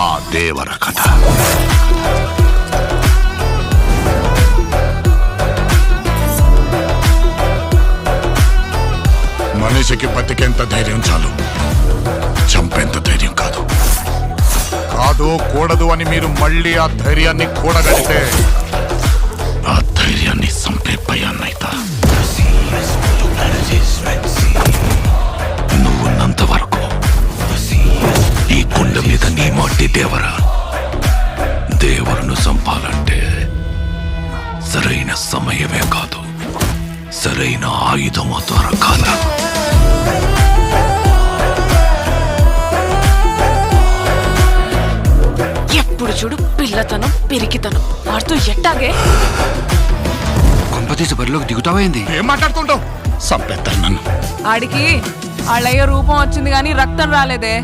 మా దేవర కథ. మనిషికి బతికేంత ధైర్యం చాలు, చంపేంత ధైర్యం కాదు. కాదు కూడదు అని మీరు మళ్ళీ ఆ ధైర్యాన్ని కూడగలితే ఆ ధైర్యాన్ని చంపే భయాన్నైతా. నువ్వున్నంత వరకు ఈ కుండ మీద నీ మట్టి దేవరా. దేవరును చంపాలంటే సరైన సమయమే కాదు, సరైన ఆయుధము దొరకాల. ఎప్పుడు చూడు పిల్లతనం పెరిగితనం వాడుతూ ఎట్టాగే. కొంపతీసి బరిలోకి దిగుతావైంది. ఏం మాట్లాడుతుంటావు? చంపేస్తారు నన్ను. ఆడికి అళ్ళయ్య రూపం వచ్చింది గాని రక్తం రాలేదే.